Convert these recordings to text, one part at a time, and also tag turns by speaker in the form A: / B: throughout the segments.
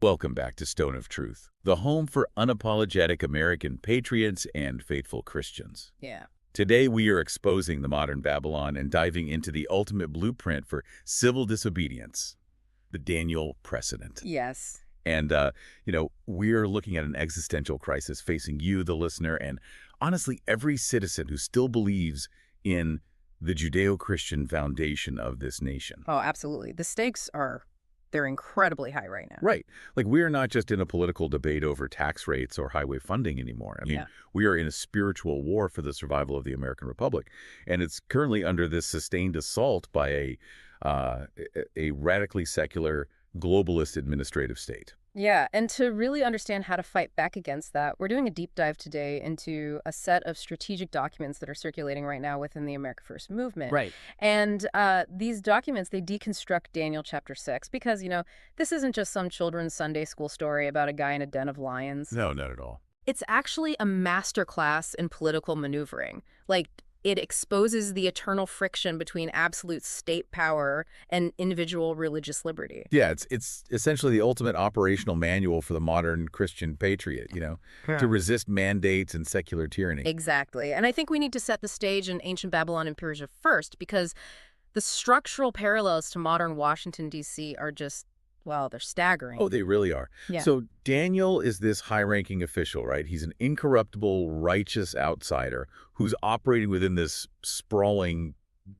A: Welcome back to Stone of Truth, the home for unapologetic American patriots and faithful Christians.
B: Yeah.
A: Today, we are exposing the modern Babylon and diving into the ultimate blueprint for civil disobedience, the Daniel Precedent.
B: Yes.
A: And, we're looking at an existential crisis facing you, the listener, and honestly, every citizen who still believes in the Judeo-Christian foundation of this nation.
B: Oh, absolutely. The stakes they're incredibly high right now.
A: Right. Like, we are not just in a political debate over tax rates or highway funding anymore. I mean, we are in a spiritual war for the survival of the American Republic. And it's currently under this sustained assault by a radically secular, globalist administrative state.
B: Yeah, and to really understand how to fight back against that, we're doing a deep dive today into a set of strategic documents that are circulating right now within the America First movement.
A: Right.
B: And these documents, they deconstruct Daniel chapter 6 because, this isn't just some children's Sunday school story about a guy in a den of lions.
A: No, not at all.
B: It's actually a masterclass in political maneuvering. Like, it exposes the eternal friction between absolute state power and individual religious liberty.
A: Yeah, it's essentially the ultimate operational manual for the modern Christian patriot, to resist mandates and secular tyranny.
B: Exactly. And I think we need to set the stage in ancient Babylon and Persia first because the structural parallels to modern Washington, D.C. are just, well, they're staggering.
A: Oh, they really are.
B: Yeah.
A: So Daniel is this high-ranking official, right? He's an incorruptible, righteous outsider who's operating within this sprawling,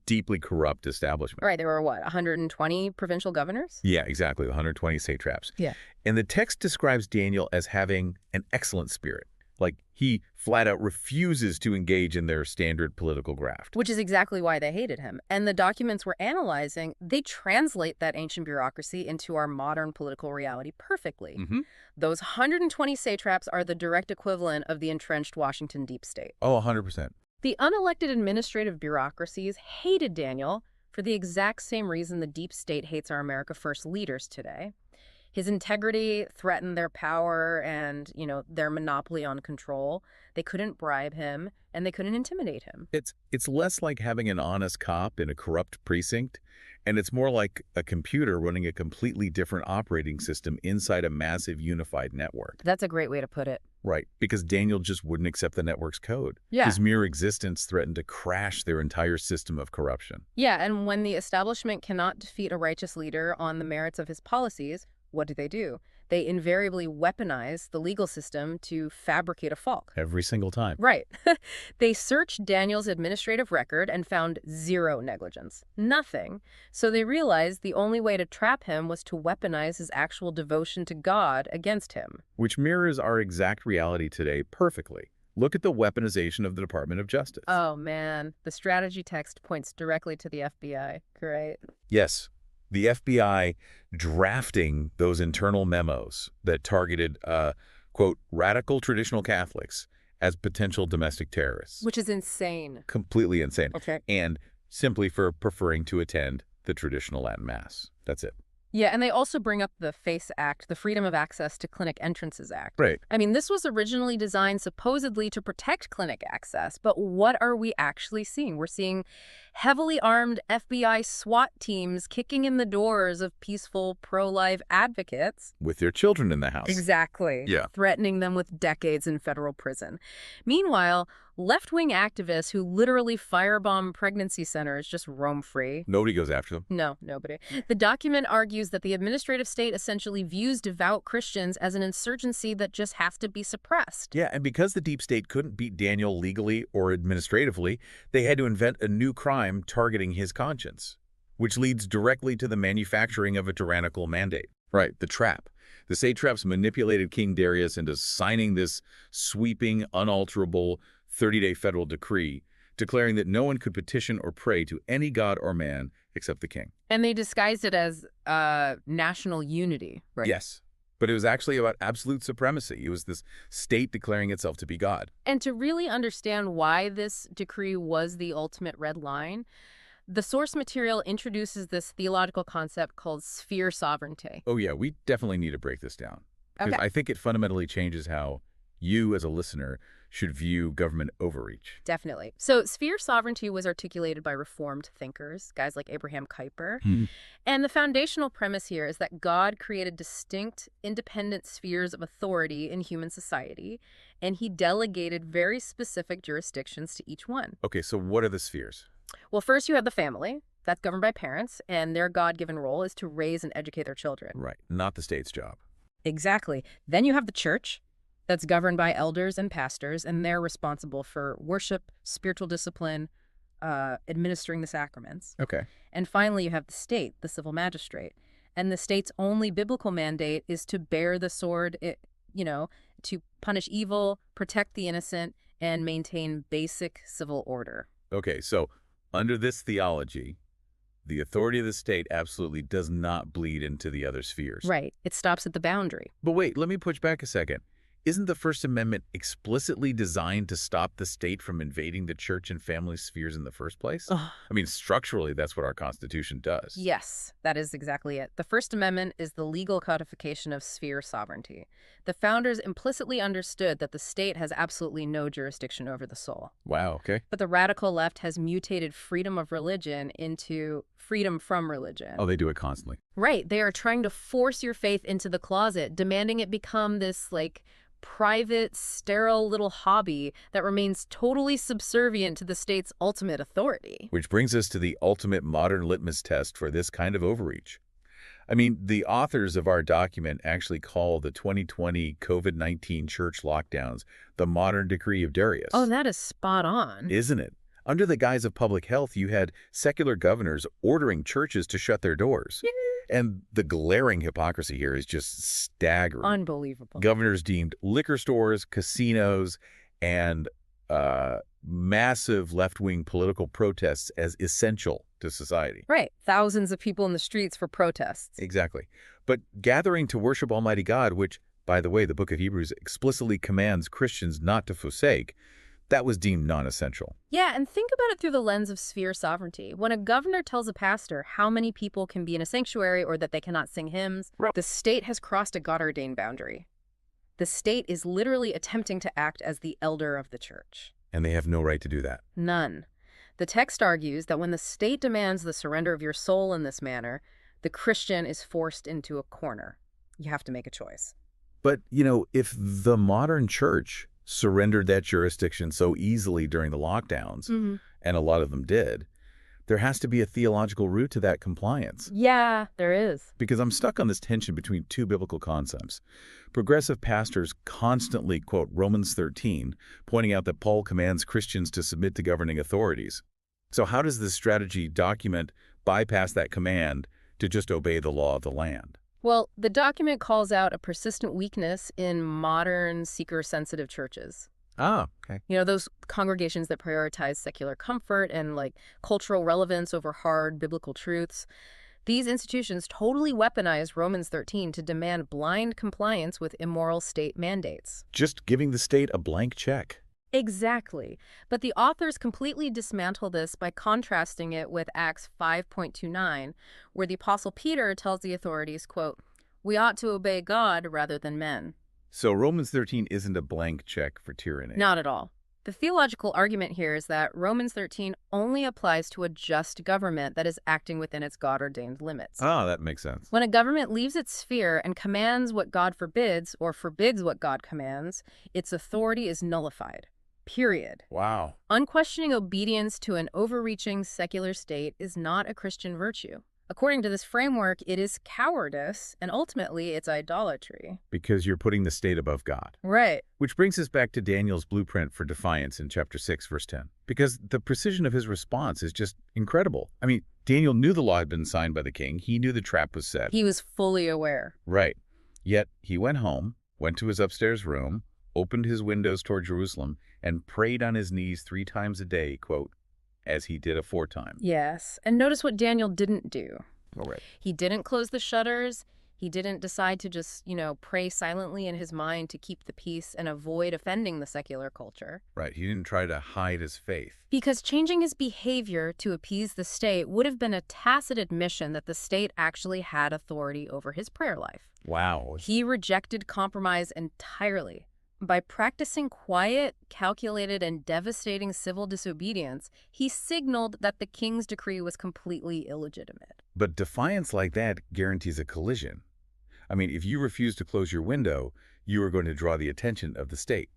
A: deeply corrupt establishment.
B: Right. There were, 120 provincial governors?
A: Yeah, exactly. 120 satraps.
B: Yeah.
A: And the text describes Daniel as having an excellent spirit. Like, he flat out refuses to engage in their standard political graft.
B: Which is exactly why they hated him. And the documents we're analyzing, they translate that ancient bureaucracy into our modern political reality perfectly.
A: Mm-hmm.
B: Those 120 satraps are the direct equivalent of the entrenched Washington deep state.
A: Oh, 100%.
B: The unelected administrative bureaucracies hated Daniel for the exact same reason the deep state hates our America First leaders today. His integrity threatened their power and, their monopoly on control. They couldn't bribe him, and they couldn't intimidate him.
A: It's less like having an honest cop in a corrupt precinct, and it's more like a computer running a completely different operating system inside a massive unified network.
B: That's a great way to put it.
A: Right, because Daniel just wouldn't accept the network's code.
B: Yeah.
A: His mere existence threatened to crash their entire system of corruption.
B: Yeah, and when the establishment cannot defeat a righteous leader on the merits of his policies, what do? They invariably weaponize the legal system to fabricate a fault.
A: Every single time.
B: Right. They searched Daniel's administrative record and found zero negligence. Nothing. So they realized the only way to trap him was to weaponize his actual devotion to God against him.
A: Which mirrors our exact reality today perfectly. Look at the weaponization of the Department of Justice.
B: Oh, man. The strategy text points directly to the FBI. Great.
A: Yes. The FBI drafting those internal memos that targeted, quote, radical traditional Catholics as potential domestic terrorists.
B: Which is insane.
A: Completely insane.
B: Okay.
A: And simply for preferring to attend the traditional Latin Mass. That's it.
B: Yeah, and they also bring up the FACE Act, the Freedom of Access to Clinic Entrances Act.
A: Right.
B: I mean, this was originally designed supposedly to protect clinic access, but what are we actually seeing? We're seeing heavily armed FBI SWAT teams kicking in the doors of peaceful pro-life advocates.
A: With their children in the house.
B: Exactly.
A: Yeah.
B: Threatening them with decades in federal prison. Meanwhile, left-wing activists who literally firebomb pregnancy centers just roam free.
A: Nobody goes after them.
B: No, nobody. The document argues that the administrative state essentially views devout Christians as an insurgency that just has to be suppressed.
A: Yeah, and because the deep state couldn't beat Daniel legally or administratively, they had to invent a new crime targeting his conscience, which leads directly to the manufacturing of a tyrannical mandate. Right, the trap. The satraps manipulated King Darius into signing this sweeping, unalterable 30-day federal decree declaring that no one could petition or pray to any god or man except the king.
B: And they disguised it as national unity, right?
A: Yes, but it was actually about absolute supremacy. It was this state declaring itself to be God.
B: And to really understand why this decree was the ultimate red line, the source material introduces this theological concept called sphere sovereignty.
A: Oh yeah, we definitely need to break this down. Because
B: Okay.
A: I think it fundamentally changes how you as a listener should view government overreach?
B: Definitely. So sphere sovereignty was articulated by Reformed thinkers, guys like Abraham Kuyper.
A: Hmm.
B: And the foundational premise here is that God created distinct, independent spheres of authority in human society, and he delegated very specific jurisdictions to each one.
A: Okay, so what are the spheres?
B: Well, first you have the family. That's governed by parents, and their God-given role is to raise and educate their children.
A: Right, not the state's job.
B: Exactly. Then you have the church. That's governed by elders and pastors, and they're responsible for worship, spiritual discipline, administering the sacraments.
A: Okay.
B: And finally, you have the state, the civil magistrate. And the state's only biblical mandate is to bear the sword, to punish evil, protect the innocent, and maintain basic civil order.
A: Okay, so under this theology, the authority of the state absolutely does not bleed into the other spheres.
B: Right. It stops at the boundary.
A: But wait, let me push back a second. Isn't the First Amendment explicitly designed to stop the state from invading the church and family spheres in the first place?
B: Ugh.
A: I mean, structurally, that's what our Constitution does.
B: Yes, that is exactly it. The First Amendment is the legal codification of sphere sovereignty. The founders implicitly understood that the state has absolutely no jurisdiction over the soul.
A: Wow, okay.
B: But the radical left has mutated freedom of religion into freedom from religion.
A: Oh, they do it constantly.
B: Right. They are trying to force your faith into the closet, demanding it become this, private, sterile little hobby that remains totally subservient to the state's ultimate authority.
A: Which brings us to the ultimate modern litmus test for this kind of overreach. I mean, the authors of our document actually call the 2020 COVID-19 church lockdowns the modern decree of Darius.
B: Oh, that is spot on.
A: Isn't it? Under the guise of public health, you had secular governors ordering churches to shut their doors. And the glaring hypocrisy here is just staggering.
B: Unbelievable.
A: Governors deemed liquor stores, casinos, and massive left-wing political protests as essential to society.
B: Right. Thousands of people in the streets for protests.
A: Exactly. But gathering to worship Almighty God, which, by the way, the book of Hebrews explicitly commands Christians not to forsake, that was deemed non-essential.
B: Yeah, and think about it through the lens of sphere sovereignty. When a governor tells a pastor how many people can be in a sanctuary or that they cannot sing hymns, the state has crossed a God-ordained boundary. The state is literally attempting to act as the elder of the church.
A: And they have no right to do that.
B: None. The text argues that when the state demands the surrender of your soul in this manner, the Christian is forced into a corner. You have to make a choice.
A: But, if the modern church surrendered that jurisdiction so easily during the lockdowns, and a lot of them did, there has to be a theological root to that compliance.
B: Yeah, there is.
A: Because I'm stuck on this tension between two biblical concepts. Progressive pastors constantly quote Romans 13, pointing out that Paul commands Christians to submit to governing authorities. So how does this strategy document bypass that command to just obey the law of the land?
B: Well, the document calls out a persistent weakness in modern seeker-sensitive churches.
A: Ah, okay.
B: Those congregations that prioritize secular comfort and cultural relevance over hard biblical truths. These institutions totally weaponize Romans 13 to demand blind compliance with immoral state mandates.
A: Just giving the state a blank check.
B: Exactly. But the authors completely dismantle this by contrasting it with Acts 5.29, where the Apostle Peter tells the authorities, quote, "We ought to obey God rather than men."
A: So Romans 13 isn't a blank check for tyranny.
B: Not at all. The theological argument here is that Romans 13 only applies to a just government that is acting within its God-ordained limits.
A: Ah, that makes sense.
B: When a government leaves its sphere and commands what God forbids or forbids what God commands, its authority is nullified. Period.
A: Wow.
B: Unquestioning obedience to an overreaching secular state is not a Christian virtue. According to this framework, it is cowardice, and ultimately it's idolatry.
A: Because you're putting the state above God.
B: Right.
A: Which brings us back to Daniel's blueprint for defiance in chapter 6, verse 10. Because the precision of his response is just incredible. I mean, Daniel knew the law had been signed by the king. He knew the trap was set.
B: He was fully aware.
A: Right. Yet he went home, went to his upstairs room, opened his windows toward Jerusalem, and prayed on his knees 3 times a day, quote, as he did aforetime.
B: Yes. And notice what Daniel didn't do.
A: All right.
B: He didn't close the shutters. He didn't decide to just, pray silently in his mind to keep the peace and avoid offending the secular culture.
A: Right. He didn't try to hide his faith.
B: Because changing his behavior to appease the state would have been a tacit admission that the state actually had authority over his prayer life.
A: Wow.
B: He rejected compromise entirely. By practicing quiet, calculated, and devastating civil disobedience, he signaled that the king's decree was completely illegitimate.
A: But defiance like that guarantees a collision. I mean, if you refuse to close your window, you are going to draw the attention of the state.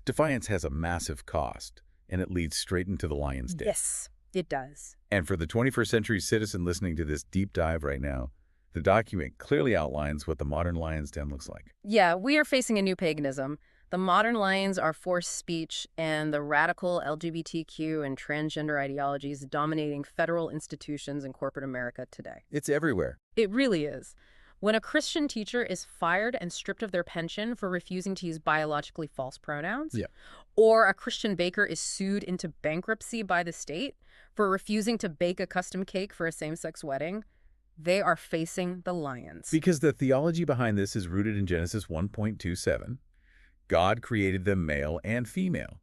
A: Defiance has a massive cost, and it leads straight into the lion's den.
B: Yes, it does.
A: And for the 21st century citizen listening to this deep dive right now, the document clearly outlines what the modern lion's den looks like.
B: Yeah, we are facing a new paganism. The modern lions are forced speech and the radical LGBTQ and transgender ideologies dominating federal institutions in corporate America today.
A: It's everywhere.
B: It really is. When a Christian teacher is fired and stripped of their pension for refusing to use biologically false pronouns, or a Christian baker is sued into bankruptcy by the state for refusing to bake a custom cake for a same-sex wedding, they are facing the lions.
A: Because the theology behind this is rooted in Genesis 1.27. God created them male and female.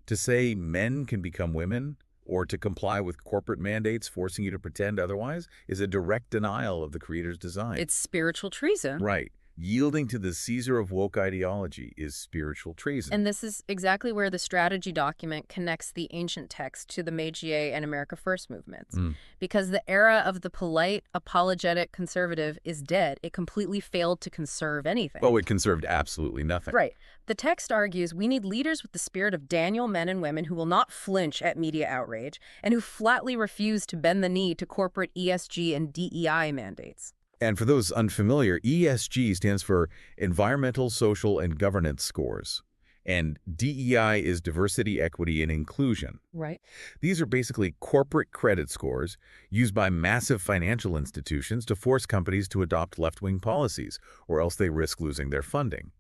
A: To say men can become women or to comply with corporate mandates forcing you to pretend otherwise is a direct denial of the Creator's design.
B: It's spiritual treason.
A: Right. Yielding to the Caesar of woke ideology is spiritual treason.
B: And this is exactly where the strategy document connects the ancient text to the Meiji and America First movements. Because the era of the polite, apologetic conservative is dead. It completely failed to conserve anything.
A: Well, it conserved absolutely nothing.
B: Right. The text argues we need leaders with the spirit of Daniel, men and women who will not flinch at media outrage and who flatly refuse to bend the knee to corporate ESG and DEI mandates.
A: And for those unfamiliar, ESG stands for Environmental, Social, and Governance Scores. And DEI is Diversity, Equity, and Inclusion.
B: Right.
A: These are basically corporate credit scores used by massive financial institutions to force companies to adopt left-wing policies, or else they risk losing their funding.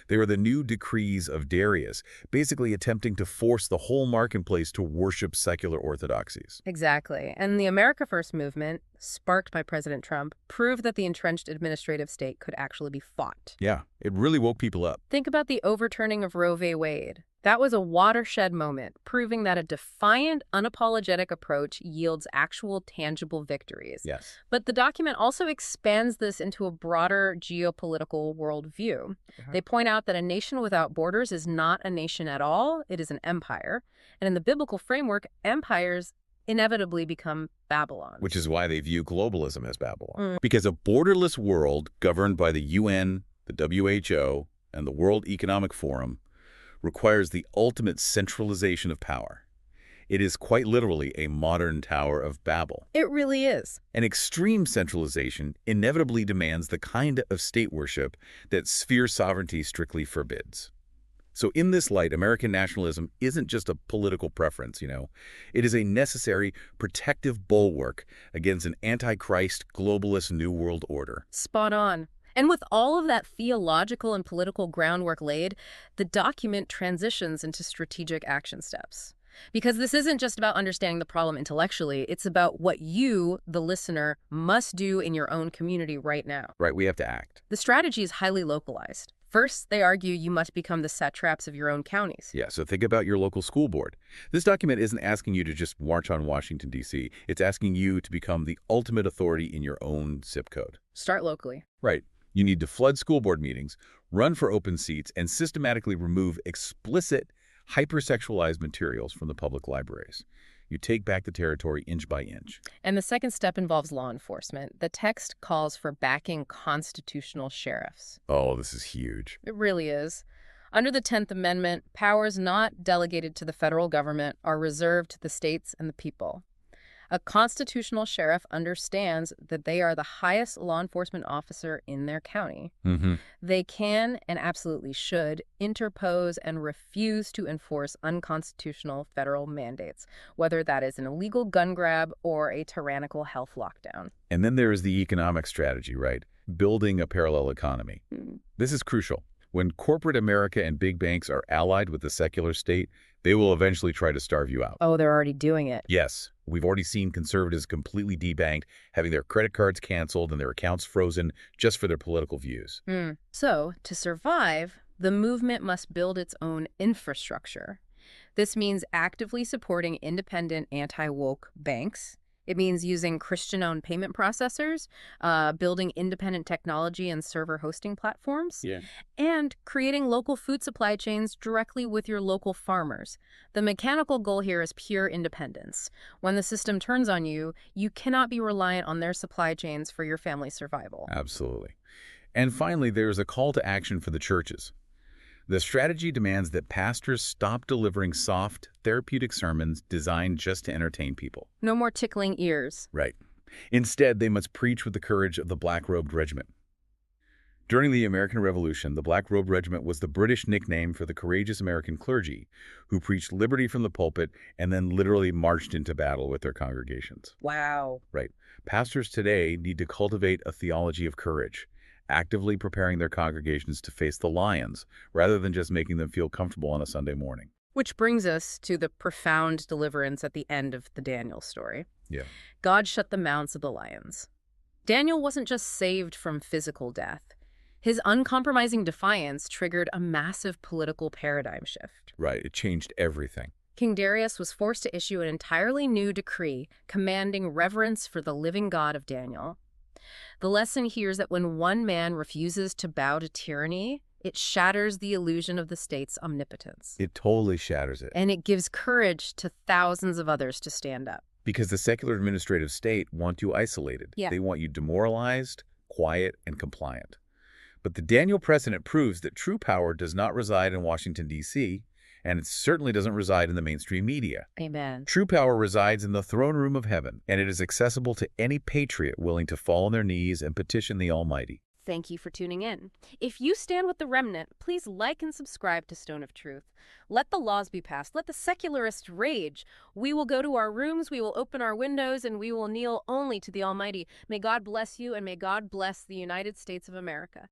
A: They are the new decrees of Darius, basically attempting to force the whole marketplace to worship secular orthodoxies.
B: Exactly. And the America First movement, sparked by President Trump, proved that the entrenched administrative state could actually be fought.
A: Yeah, it really woke people up.
B: Think about the overturning of Roe v. Wade. That was a watershed moment, proving that a defiant, unapologetic approach yields actual, tangible victories.
A: Yes.
B: But the document also expands this into a broader geopolitical worldview. They point out that a nation without borders is not a nation at all. It is an empire. And in the biblical framework, empires inevitably become Babylon.
A: Which is why they view globalism as Babylon. Because a borderless world governed by the UN, the WHO, and the World Economic Forum requires the ultimate centralization of power. It is quite literally a modern Tower of Babel.
B: It really is.
A: An extreme centralization inevitably demands the kind of state worship that sphere sovereignty strictly forbids. So in this light, American nationalism isn't just a political preference, It is a necessary protective bulwark against an antichrist globalist new world order.
B: Spot on. And with all of that theological and political groundwork laid, the document transitions into strategic action steps. Because this isn't just about understanding the problem intellectually, it's about what you, the listener, must do in your own community right now.
A: Right, we have to act.
B: The strategy is highly localized. First, they argue you must become the satraps of your own counties.
A: Yeah, so think about your local school board. This document isn't asking you to just march on Washington, D.C. It's asking you to become the ultimate authority in your own zip code.
B: Start locally.
A: Right. You need to flood school board meetings, run for open seats, and systematically remove explicit, hypersexualized materials from the public libraries. You take back the territory inch by inch.
B: And the second step involves law enforcement. The text calls for backing constitutional sheriffs.
A: Oh, this is huge.
B: It really is. Under the 10th Amendment, powers not delegated to the federal government are reserved to the states and the people. A constitutional sheriff understands that they are the highest law enforcement officer in their county. They can, and absolutely should, interpose and refuse to enforce unconstitutional federal mandates, whether that is an illegal gun grab or a tyrannical health lockdown.
A: And then there is the economic strategy, right? Building a parallel economy. This is crucial. When corporate America and big banks are allied with the secular state, they will eventually try to starve you out.
B: Oh, they're already doing it.
A: Yes. We've already seen conservatives completely debanked, having their credit cards canceled and their accounts frozen just for their political views.
B: So, to survive, the movement must build its own infrastructure. This means actively supporting independent anti-woke banks, It means using Christian-owned payment processors, building independent technology and server hosting platforms,
A: Yeah.
B: and creating local food supply chains directly with your local farmers. The mechanical goal here is pure independence. When the system turns on you, you cannot be reliant on their supply chains for your family's survival.
A: Absolutely. And finally, there is a call to action for the churches. The strategy demands that pastors stop delivering soft, therapeutic sermons designed just to entertain people.
B: No more tickling ears.
A: Right. Instead, they must preach with the courage of the Black-Robed Regiment. During the American Revolution, the Black-Robed Regiment was the British nickname for the courageous American clergy who preached liberty from the pulpit and then literally marched into battle with their congregations.
B: Wow.
A: Right. Pastors today need to cultivate a theology of courage, actively preparing their congregations to face the lions rather than just making them feel comfortable on a Sunday morning.
B: Which brings us to the profound deliverance at the end of the Daniel story.
A: Yeah.
B: God shut the mouths of the lions. Daniel wasn't just saved from physical death. His uncompromising defiance triggered a massive political paradigm shift.
A: Right. It changed everything.
B: King Darius was forced to issue an entirely new decree commanding reverence for the living God of Daniel. The lesson here is that when one man refuses to bow to tyranny, it shatters the illusion of the state's omnipotence.
A: It totally shatters it.
B: And it gives courage to thousands of others to stand up.
A: Because the secular administrative state want you isolated.
B: Yeah.
A: They want you demoralized, quiet, and compliant. But the Daniel Precedent proves that true power does not reside in Washington, D.C., and it certainly doesn't reside in the mainstream media.
B: Amen.
A: True power resides in the throne room of heaven, and it is accessible to any patriot willing to fall on their knees and petition the Almighty.
B: Thank you for tuning in. If you stand with the remnant, please like and subscribe to Stone of Truth. Let the laws be passed. Let the secularists rage. We will go to our rooms, we will open our windows, and we will kneel only to the Almighty. May God bless you, and may God bless the United States of America.